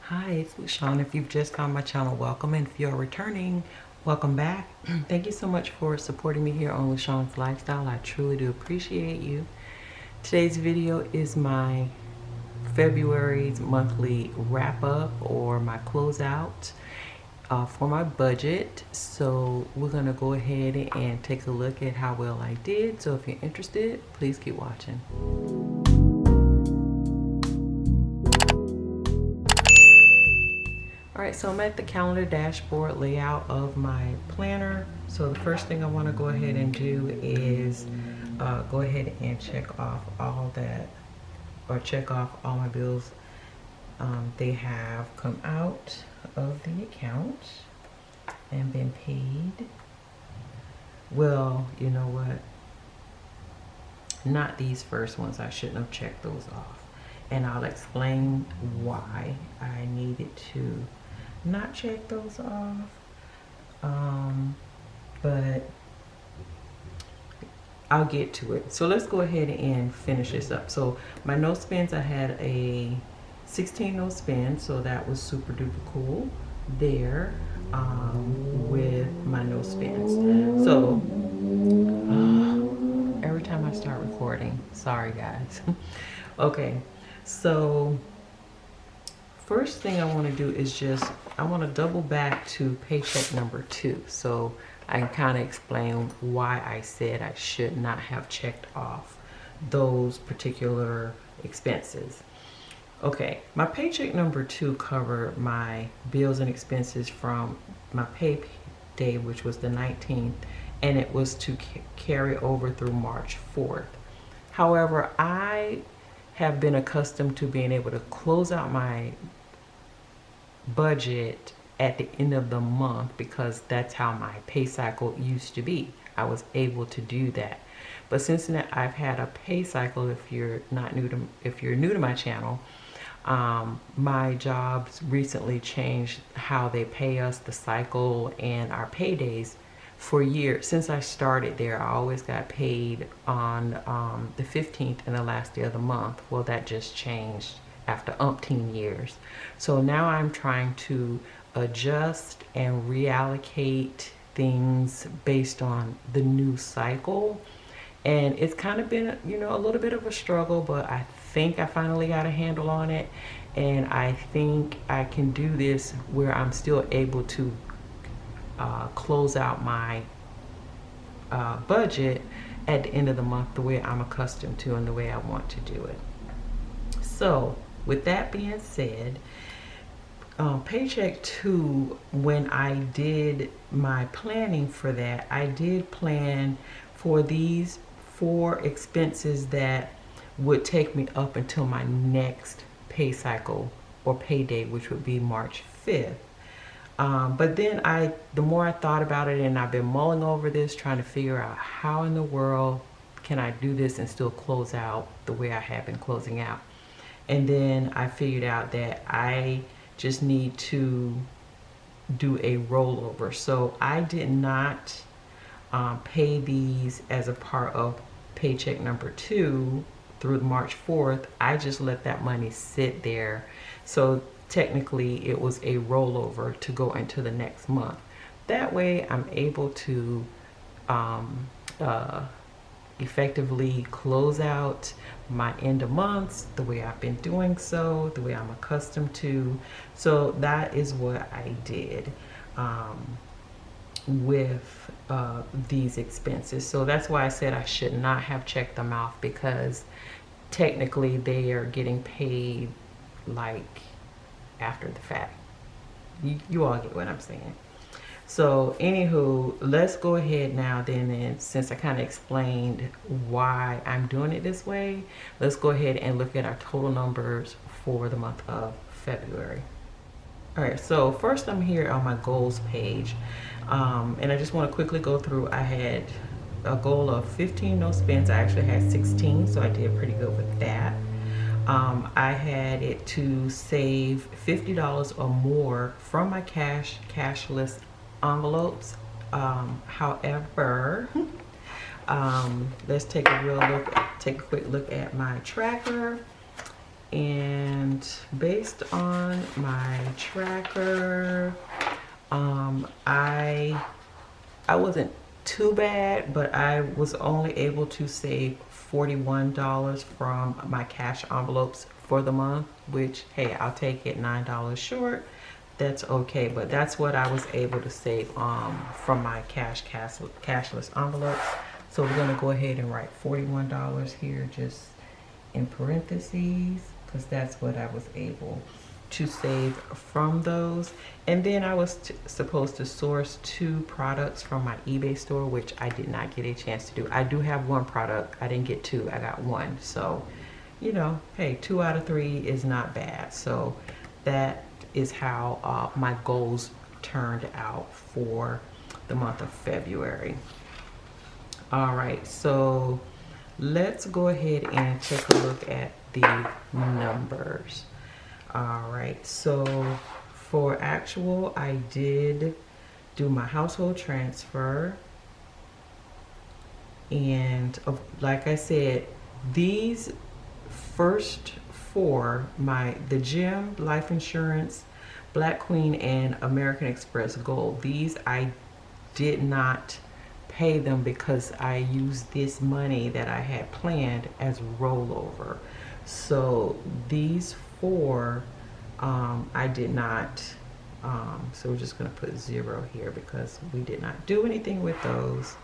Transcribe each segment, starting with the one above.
Hi, it's Lushawn. If you've just found my channel, welcome. And if you're returning, welcome back. Thank you so much for supporting me here on Lushawn's Lifestyle. I truly do appreciate you. Today's video is my February's monthly wrap up or my closeout for my budget. So we're going to go ahead and take a look at how well I did. So if you're interested, please keep watching. Alright, so I'm at the calendar dashboard layout of my planner. So the first thing I want to go ahead and do is go ahead and check off all that, or check off all my bills. They have come out of the account and been paid. Well, you know what? Not these first ones. I shouldn't have checked those off. And I'll explain why I needed to not check those off, but I'll get to it. So let's go ahead and finish this up. So my no spends, I had a 16 no spends, so that was super duper cool there with my no spends. So every time I start recording, sorry guys. Okay, so first thing I want to do is I want to double back to paycheck number 2. So I can kind of explain why I said I should not have checked off those particular expenses. Okay, my paycheck number 2 covered my bills and expenses from my pay day, which was the 19th, and it was to carry over through March 4th. However, I have been accustomed to being able to close out my budget at the end of the month because that's how my pay cycle used to be. I was able to do that. But since then I've had a pay cycle, if you're new to my channel, my jobs recently changed how they pay us, the cycle and our paydays. For years, since I started there, I always got paid on the 15th and the last day of the month. Well, that just changed after umpteen years. So now I'm trying to adjust and reallocate things based on the new cycle. And it's kind of been, you know, a little bit of a struggle, but I think I finally got a handle on it. And I think I can do this where I'm still able to close out my budget at the end of the month the way I'm accustomed to and the way I want to do it. So with that being said, paycheck 2, when I did my planning for that, I did plan for these 4 expenses that would take me up until my next pay cycle or payday, which would be March 5th. But then the more I thought about it, and I've been mulling over this, trying to figure out how in the world can I do this and still close out the way I have been closing out. And then I figured out that I just need to do a rollover. So I did not pay these as a part of paycheck number 2 through March 4th. I just let that money sit there. So technically it was a rollover to go into the next month. That way I'm able to effectively close out my end of months the way I've been doing so, the way I'm accustomed to. So that is what I did with these expenses. So that's why I said I should not have checked them off, because technically they are getting paid like after the fact. You all get what I'm saying. So anywho, let's go ahead now then, and since I kind of explained why I'm doing it this way, let's go ahead and look at our total numbers for the month of February. All right, so first I'm here on my goals page, and I just want to quickly go through. I had a goal of 15 no spends. I actually had 16, so I did pretty good with that. I had it to save $50 or more from my cashless envelopes. However, let's take a quick look at my tracker. And based on my tracker, I wasn't too bad, but I was only able to save $41 from my cash envelopes for the month, which, hey, I'll take it. $9 short, that's okay. But that's what I was able to save from my cashless envelopes. So we're gonna go ahead and write $41 here, just in parentheses, because that's what I was able to save from those. And then I was supposed to source 2 products from my eBay store, which I did not get a chance to do. I do have 1 product. I didn't get 2. I got 1. So, you know, hey, 2 out of 3 is not bad. So that is how my goals turned out for the month of February. All right, so let's go ahead and take a look at the numbers. All right, so for actual, I did do my household transfer. And like I said, these first 4, the gym, life insurance, Black Queen, and American Express Gold, these I did not pay them because I used this money that I had planned as rollover. So these 4 I did not, so we're just going to put 0 here because we did not do anything with those,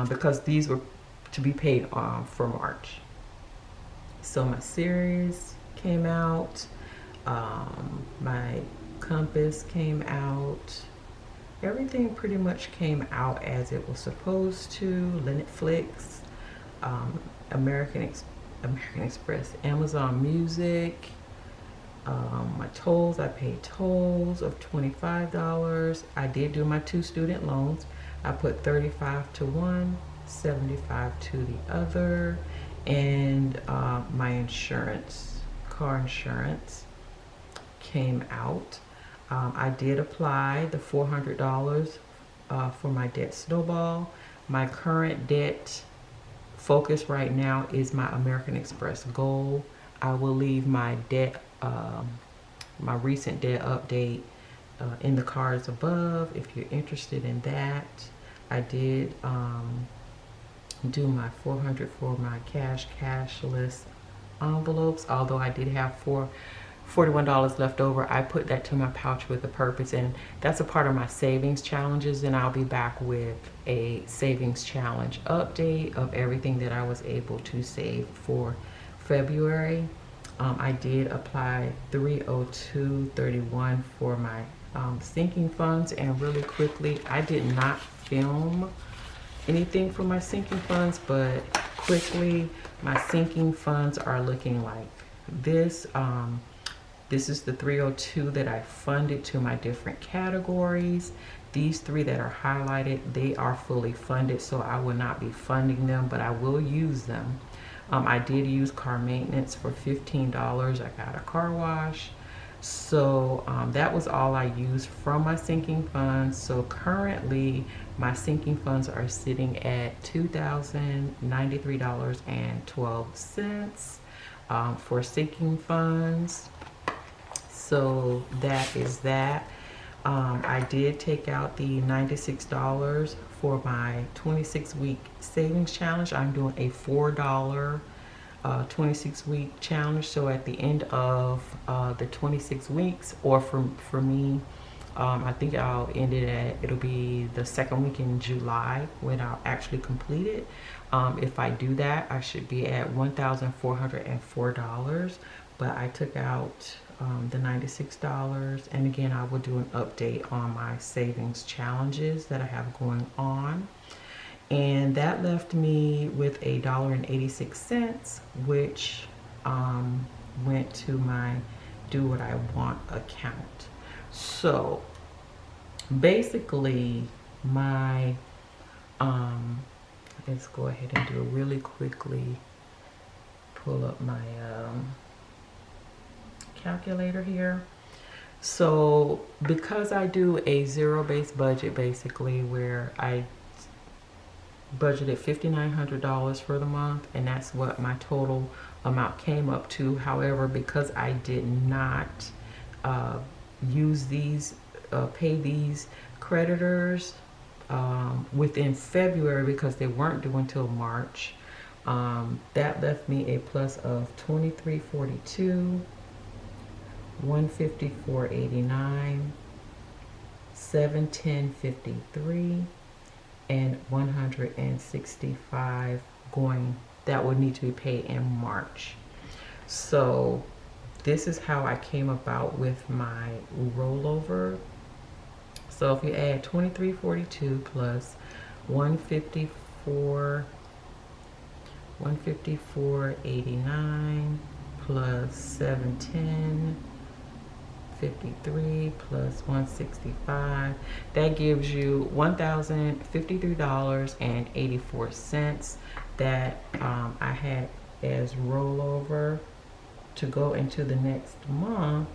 because these were to be paid for March. So my series came out, my compass came out, everything pretty much came out as it was supposed to. Netflix, American Express, Amazon Music, my tolls, I paid tolls of $25. I did do my 2 student loans. I put $35 to one, $75 to the other, and my insurance, car insurance, came out. I did apply the $400 for my debt snowball. My current debt focus right now is my American Express Gold. I will leave my debt, my recent debt update in the cards above if you're interested in that. I did do my $400 for my cashless envelopes, although I did have $41 left over. I put that to my pouch with a purpose, and that's a part of my savings challenges, and I'll be back with a savings challenge update of everything that I was able to save for February. I did apply $302.31 for my sinking funds, and really quickly, I did not film anything for my sinking funds, but quickly my sinking funds are looking like this. This is the 302 that I funded to my different categories. These 3 that are highlighted, they are fully funded, so I will not be funding them, but I will use them. I did use car maintenance for $15. I got a car wash. So that was all I used from my sinking funds. So currently my sinking funds are sitting at $2,093.12 for sinking funds. So that is that. I did take out the $96 for my 26-week savings challenge. I'm doing a $4 26-week challenge. So at the end of the 26 weeks, or for me, I think I'll end it at, it'll be the 2nd week in July when I'll actually complete it. If I do that, I should be at $1,404, but I took out the $96, and again I will do an update on my savings challenges that I have going on. And that left me with $1.86, which went to my Do What I Want account. So basically my let's go ahead and do it really quickly. Pull up my calculator here. So because I do a zero-based budget, basically where I budgeted $5,900 for the month, and that's what my total amount came up to. However, because I did not use these, pay these creditors within February, because they weren't due until March, that left me a plus of $23.42, $154.89, $710.53, and $165 going, that would need to be paid in March. So this is how I came about with my rollover. So if you add $23.42 plus $154.89 plus $710.53 plus $165, that gives you $1,053.84 that I had as rollover to go into the next month,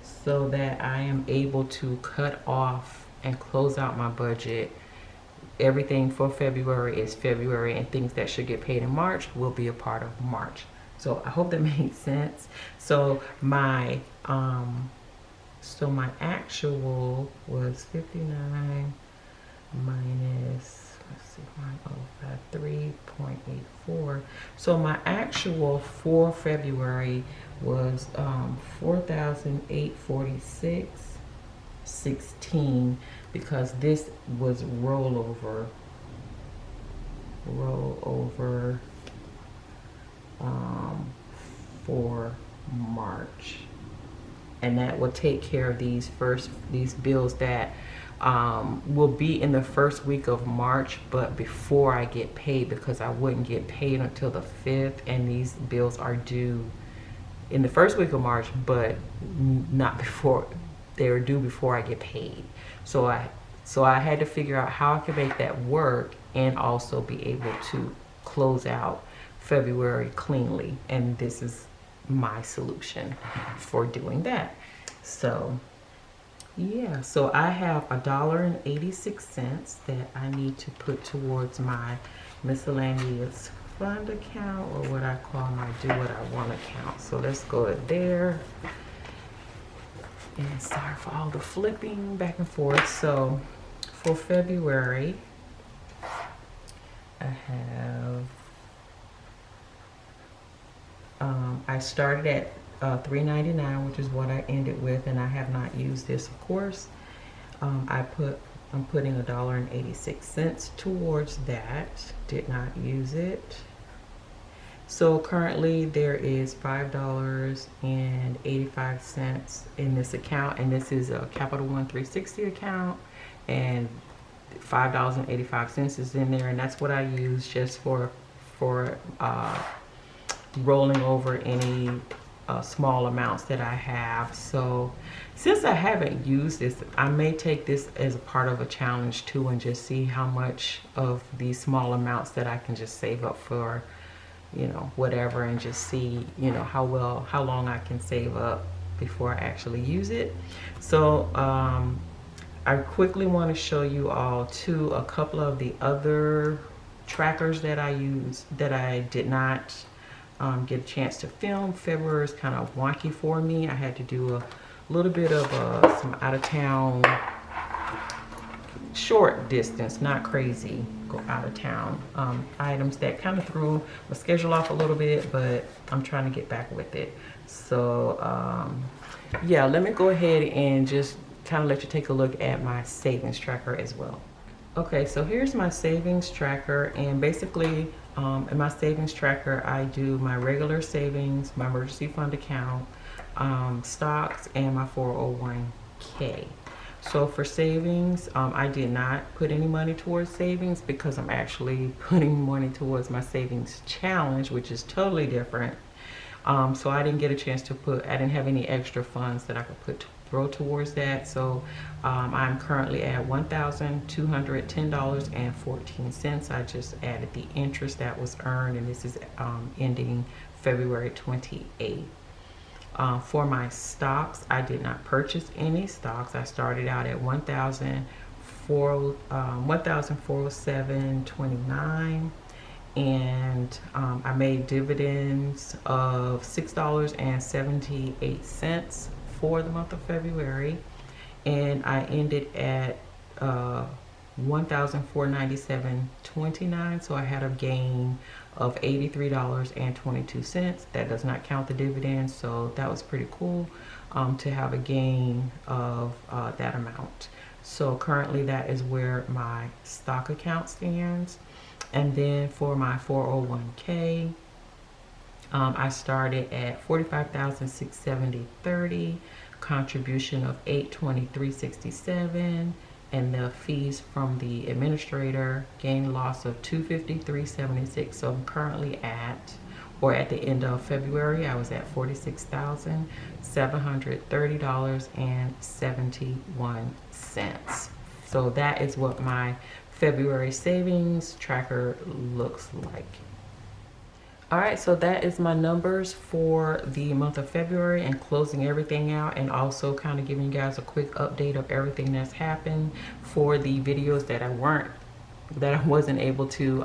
so that I am able to cut off and close out my budget. Everything for February is February, and things that should get paid in March will be a part of March. So I hope that makes sense. So my actual was 59 minus, let's see, 105, 3.84. So my actual for February was 4,846.16, because this was rollover for March, and that will take care of these bills that will be in the first week of March, but before I get paid, because I wouldn't get paid until the 5th, and these bills are due in the first week of March, but not before. They were due before I get paid. So I had to figure out how I could make that work and also be able to close out February cleanly, and this is my solution for doing that. So yeah, so I have $1.86 that I need to put towards my miscellaneous fund account, or what I call my do what I want account. So let's go to there. And sorry for all the flipping back and forth. So for February, I have I started at $3.99, which is what I ended with, and I have not used this, of course. I'm putting $1.86 towards that. Did not use it. So currently there is $5.85 in this account, and this is a Capital One 360 account, and $5.85 is in there, and that's what I use just for rolling over any small amounts that I have. So since I haven't used this, I may take this as a part of a challenge too, and just see how much of these small amounts that I can just save up for, you know, whatever, and just see, you know, how long I can save up before I actually use it. So I quickly want to show you all too a couple of the other trackers that I use that I did not get a chance to film. February is kind of wonky for me. I had to do a little bit of some out of town, short distance, not crazy, go out of town items that kind of threw my schedule off a little bit, but I'm trying to get back with it. So yeah, let me go ahead and just kind of let you take a look at my savings tracker as well. Okay, so here's my savings tracker, and basically in my savings tracker I do my regular savings, my emergency fund account, stocks, and my 401k. So for savings, I did not put any money towards savings because I'm actually putting money towards my savings challenge, which is totally different. So I didn't get a chance to I didn't have any extra funds that I could throw towards that. So I'm currently at $1,210.14. I just added the interest that was earned, and this is ending February 28th. For my stocks, I did not purchase any stocks. I started out at $1,407.29, and I made dividends of $6.78 for the month of February, and I ended at $1,497.29. So I had a gain of $83.22. That does not count the dividends, so that was pretty cool to have a gain of that amount. So currently that is where my stock account stands. And then for my 401k, I started at $45,670.30, contribution of $823.67, and the fees from the administrator, gain loss of $253.76. So I'm currently at, or at the end of February, I was at $46,730.71. So that is what my February savings tracker looks like. All right, so that is my numbers for the month of February, and closing everything out, and also kind of giving you guys a quick update of everything that's happened for the videos that I wasn't able to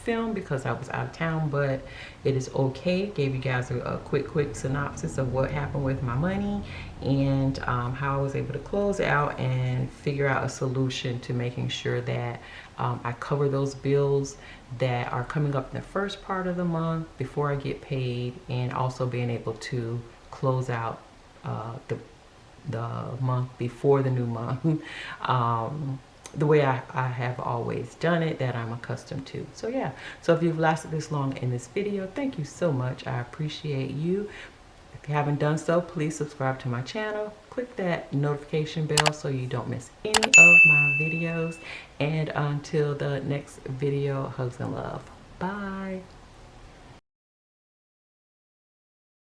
film because I was out of town, but it is okay. Gave you guys a quick synopsis of what happened with my money, and how I was able to close out and figure out a solution to making sure that I cover those bills that are coming up in the first part of the month before I get paid, and also being able to close out the month before the new month the way I have always done it, that I'm accustomed to. So yeah, so if you've lasted this long in this video, thank you so much. I appreciate you. If you haven't done so, please subscribe to my channel. Click that notification bell so you don't miss any of my videos. And until the next video, hugs and love. Bye.